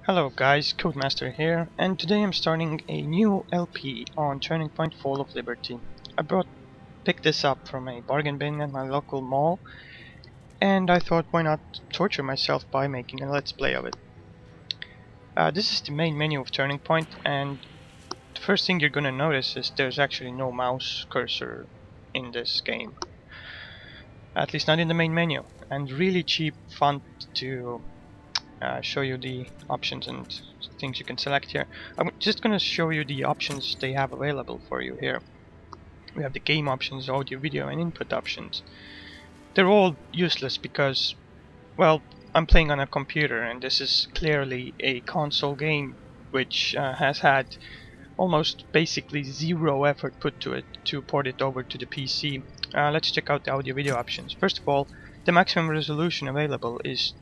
Hello guys, Codemaster here, and today I'm starting a new LP on Turning Point Fall of Liberty. Picked this up from a bargain bin at my local mall, and I thought why not torture myself by making a let's play of it. This is the main menu of Turning Point, and the first thing you're gonna notice is there's actually no mouse cursor in this game. At least not in the main menu, and really cheap font to show you the options and things you can select here. I'm just going to show you the options they have available for you here. We have the game options, audio, video, and input options. They're all useless because, well, I'm playing on a computer and this is clearly a console game which has had almost basically zero effort put to it to port it over to the PC. Let's check out the audio video options. First of all, the maximum resolution available is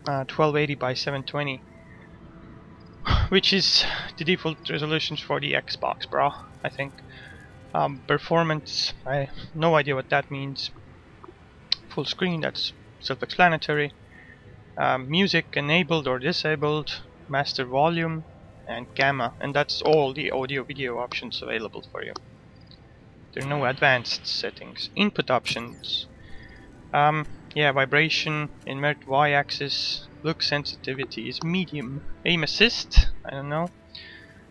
1280 by 720, which is the default resolutions for the Xbox, bro. I think. Performance, I have no idea what that means. Full screen, that's self-explanatory. Music enabled or disabled, master volume, and gamma, and that's all the audio video options available for you. There are no advanced settings. Input options. Yeah, vibration, invert y-axis, look sensitivity is medium. Aim assist, I don't know.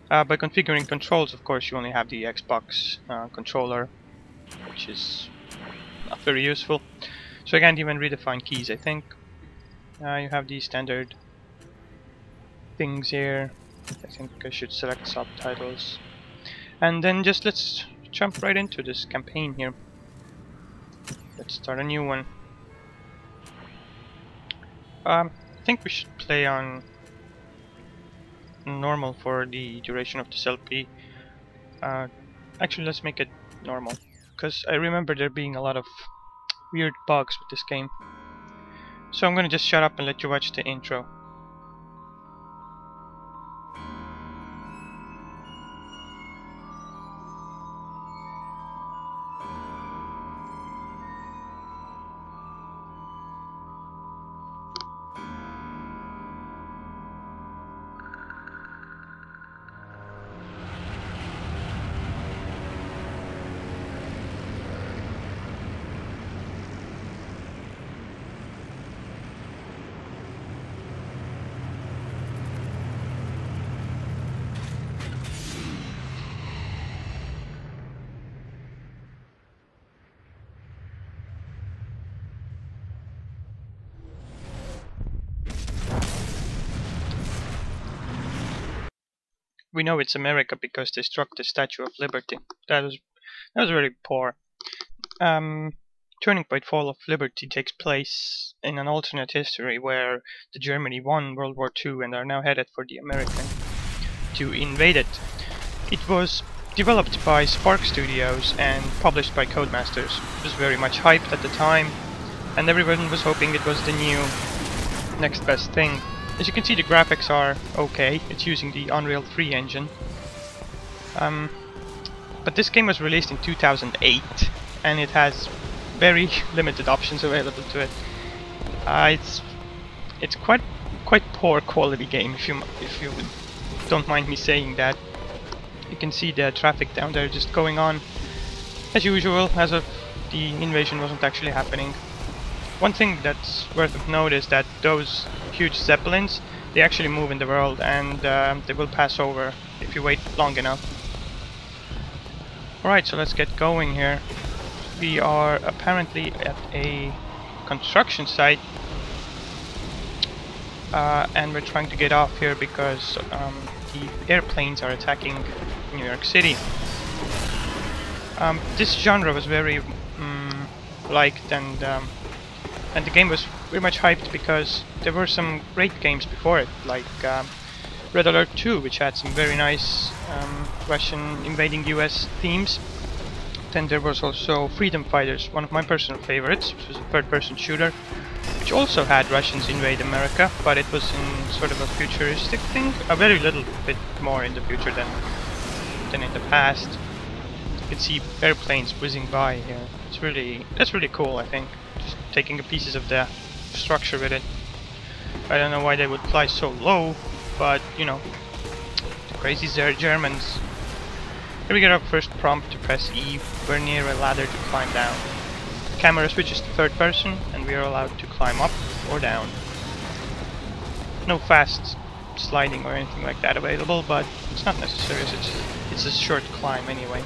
By configuring controls, of course, you only have the Xbox controller, which is not very useful. So I can't even redefine keys, I think. You have the standard things here. I think I should select subtitles. And then just let's jump right into this campaign here. Let's start a new one. I think we should play on normal for the duration of this LP. Actually, let's make it normal, because I remember there being a lot of weird bugs with this game. So I'm gonna just shut up and let you watch the intro. We know it's America because they struck the Statue of Liberty. That was really poor. Turning Point Fall of Liberty takes place in an alternate history where the Germany won World War II and are now headed for the American to invade it. It was developed by Spark Studios and published by Codemasters. It was very much hyped at the time, and everyone was hoping it was the new next best thing. As you can see, the graphics are okay. It's using the Unreal 3 engine. But this game was released in 2008 and it has very limited options available to it. It's quite poor quality game if you don't mind me saying that. You can see the traffic down there just going on as usual, as if the invasion wasn't actually happening. One thing that's worth of note is that those huge zeppelins, they actually move in the world, and they will pass over if you wait long enough. Alright, so let's get going here. We are apparently at a construction site, and we're trying to get off here because the airplanes are attacking New York City. This genre was very liked, and the game was very much hyped because there were some great games before it, like Red Alert 2, which had some very nice Russian invading US themes. Then there was also Freedom Fighters, one of my personal favorites, which was a third-person shooter, which also had Russians invade America, but it was in sort of a futuristic thing, a very little bit more in the future than in the past. You can see airplanes whizzing by here. That's really cool, I think. Just taking the pieces of the structure with it. I don't know why they would fly so low. but you know, the crazy Germans. Here we get our first prompt to press E. We're near a ladder to climb down. The camera switches to third person, and we are allowed to climb up or down. No fast sliding or anything like that available, but it's not necessary as it's a short climb anyway.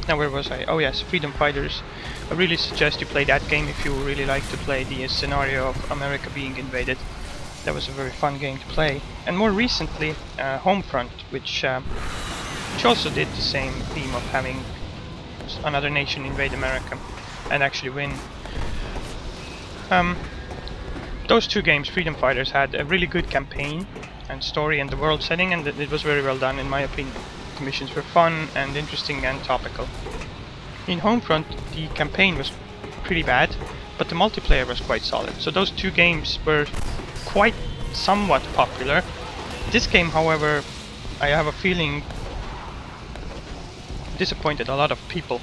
Now where was I? Oh yes, Freedom Fighters. I really suggest you play that game if you really like to play the scenario of America being invaded. That was a very fun game to play. And more recently, Homefront, which also did the same theme of having another nation invade America and actually win. Those two games, Freedom Fighters, had a really good campaign and story and the world setting, and it was very well done in my opinion. The missions were fun and interesting and topical. In Homefront, the campaign was pretty bad, but the multiplayer was quite solid. So those two games were quite somewhat popular. This game, however, I have a feeling disappointed a lot of people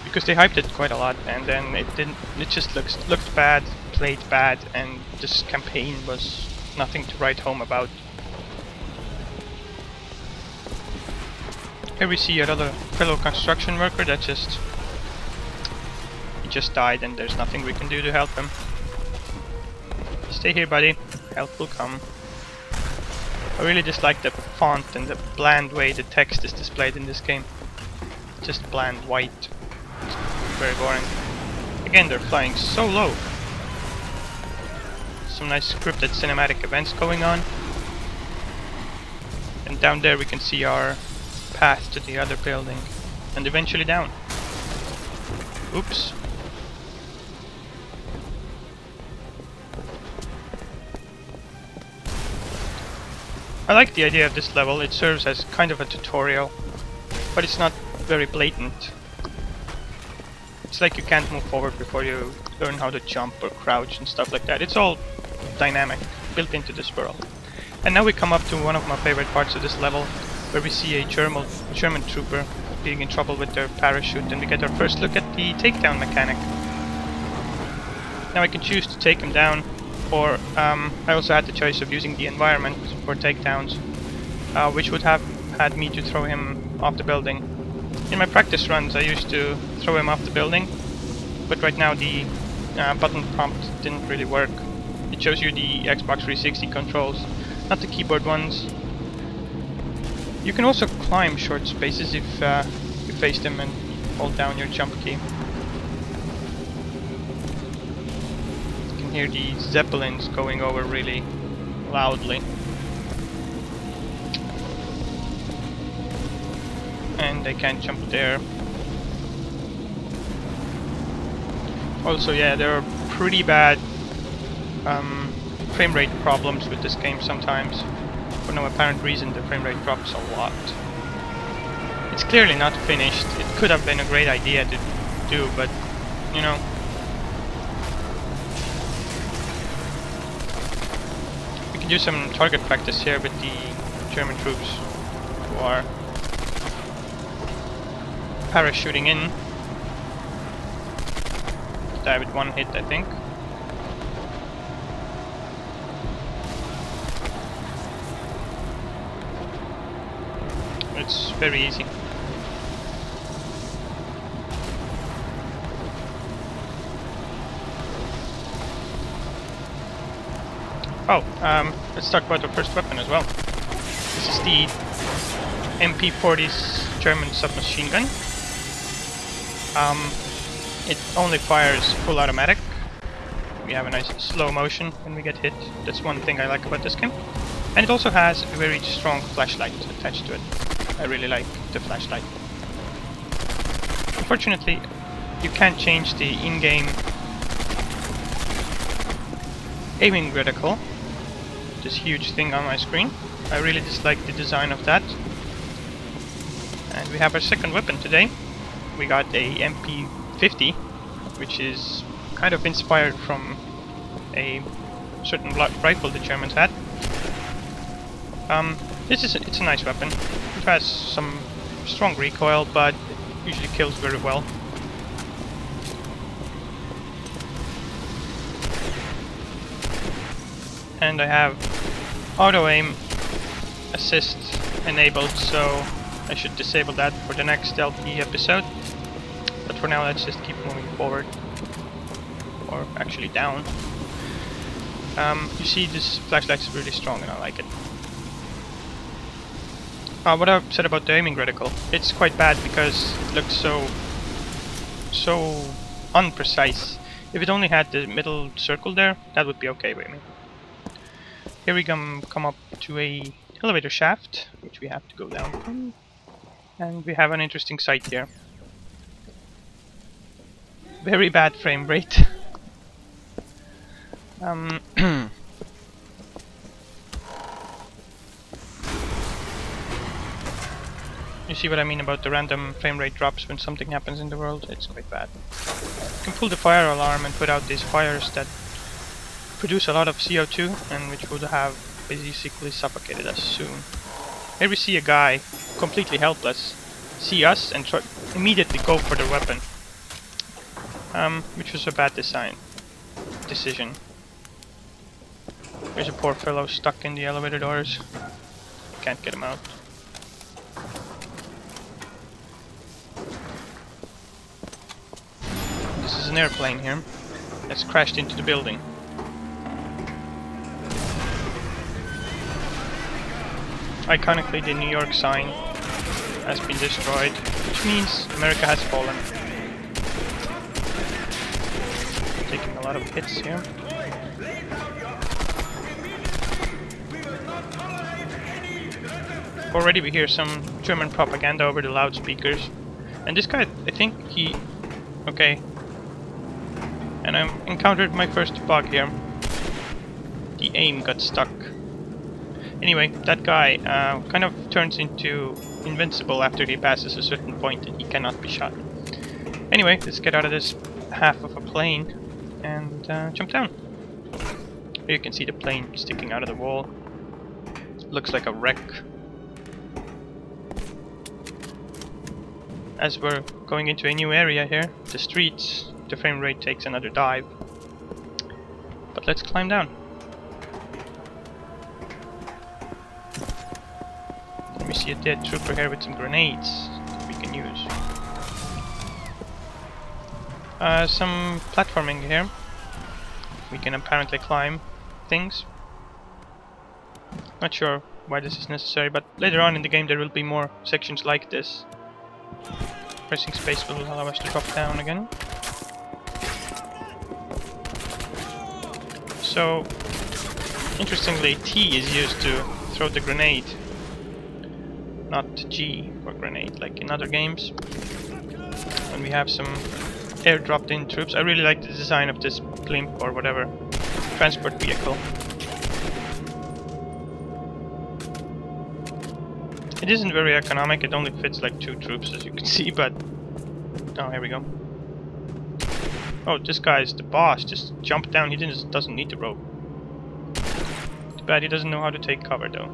because they hyped it quite a lot, and then it didn't. It just looked bad, played bad, and this campaign was nothing to write home about. Here we see another fellow construction worker that just died, and there's nothing we can do to help him. Stay here, buddy. Help will come. I really dislike the font and the bland way the text is displayed in this game. Just bland white. It's very boring. Again, they're flying so low. Some nice scripted cinematic events going on. And down there we can see our path to the other building. And eventually down. Oops. I like the idea of this level. It serves as kind of a tutorial, but it's not very blatant. It's like you can't move forward before you learn how to jump or crouch and stuff like that. It's all dynamic, built into this world. And now we come up to one of my favorite parts of this level, where we see a German trooper being in trouble with their parachute, and we get our first look at the takedown mechanic. Now I can choose to take him down, or I also had the choice of using the environment for takedowns, which would have had me to throw him off the building. In my practice runs I used to throw him off the building, but right now the button prompt didn't really work. It shows you the Xbox 360 controls, not the keyboard ones. You can also climb short spaces if you face them and hold down your jump key. You can hear the zeppelins going over really loudly. And they can't jump there. Also, yeah, there are pretty bad frame rate problems with this game sometimes. For no apparent reason, the frame rate drops a lot. It's clearly not finished. It could have been a great idea to do, but you know. We can do some target practice here with the German troops who are parachuting in. Die with one hit, I think. It's very easy. Oh, let's talk about the first weapon as well. This is the MP40's German submachine gun. It only fires full automatic. We have a nice slow motion when we get hit. That's one thing I like about this game. And it also has a very strong flashlight attached to it. I really like the flashlight. Unfortunately, you can't change the in-game aiming reticle. This huge thing on my screen. I really dislike the design of that. And we have our second weapon today. We got a MP50, which is kind of inspired from a certain rifle the Germans had. It's a nice weapon. It has some strong recoil, but it usually kills very well. And I have auto aim assist enabled, so I should disable that for the next LP episode. But for now, let's just keep moving forward, or actually down. You see, this flashlight's really strong, and I like it. What I said about the aiming reticle, it's quite bad because it looks so unprecise. If it only had the middle circle there, that would be okay with me. Here we come up to a elevator shaft, which we have to go down from, and we have an interesting sight here. Very bad frame rate. You see what I mean about the random frame rate drops when something happens in the world? It's quite bad. You can pull the fire alarm and put out these fires that produce a lot of CO2 and which would have basically suffocated us soon. Here we see a guy, completely helpless, see us and immediately go for the weapon. Which was a bad decision. There's a poor fellow stuck in the elevator doors. Can't get him out. This is an airplane here that's crashed into the building. Iconically, the New York sign has been destroyed, which means America has fallen. Taking a lot of hits here. Already we hear some German propaganda over the loudspeakers. And this guy, I think he... Okay. And I encountered my first bug here. The aim got stuck. Anyway, that guy kind of turns into invincible after he passes a certain point and he cannot be shot. Anyway, let's get out of this half of a plane and jump down. Here you can see the plane sticking out of the wall. Looks like a wreck. As we're going into a new area here, the streets, the frame rate takes another dive. But let's climb down. We see a dead trooper here with some grenades that we can use. Some platforming here. We can apparently climb things. Not sure why this is necessary, but later on in the game there will be more sections like this. Pressing space will allow us to drop down again. So, interestingly, T is used to throw the grenade, not G for grenade like in other games. When we have some airdropped in troops, I really like the design of this blimp or whatever transport vehicle. It isn't very economic, it only fits like 2 troops as you can see, but... Oh, here we go. Oh, this guy's the boss, just jumped down, he doesn't need the rope. Too bad he doesn't know how to take cover though.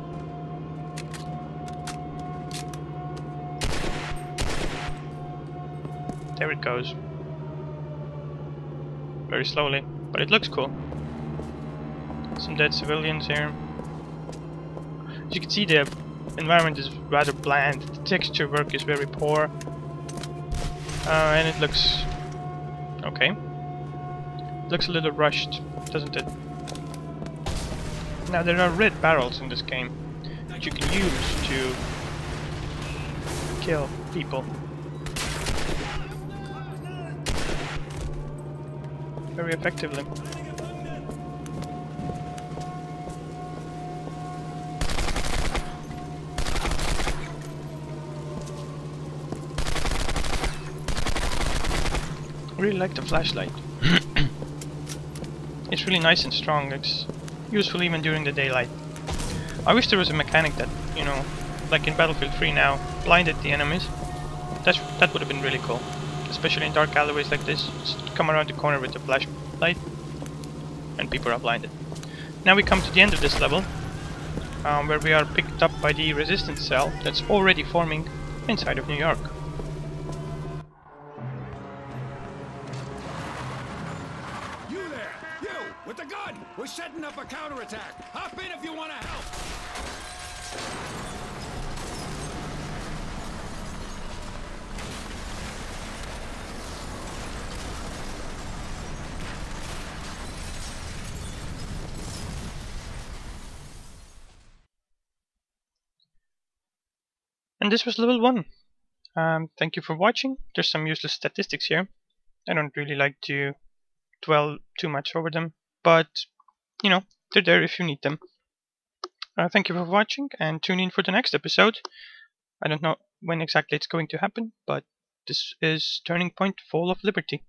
There it goes. Very slowly, but it looks cool. Some dead civilians here. As you can see, the environment is rather bland, the texture work is very poor, and it looks okay. It looks a little rushed, doesn't it? Now there are red barrels in this game that you can use to kill people. Very effectively. I really like the flashlight. It's really nice and strong. It's useful even during the daylight. I wish there was a mechanic that, you know, like in Battlefield 3 now, blinded the enemies. That would have been really cool. Especially in dark alleyways like this. Just come around the corner with the flashlight and people are blinded. Now we come to the end of this level, where we are picked up by the resistance cell that's already forming inside of New York. You there! You! With the gun! We're setting up a counterattack! Hop in if you want to help! And this was level 1. Thank you for watching. There's some useless statistics here. I don't really like to dwell too much over them, but you know, they're there if you need them. Thank you for watching, and tune in for the next episode. I don't know when exactly it's going to happen, but this is Turning Point Fall of Liberty.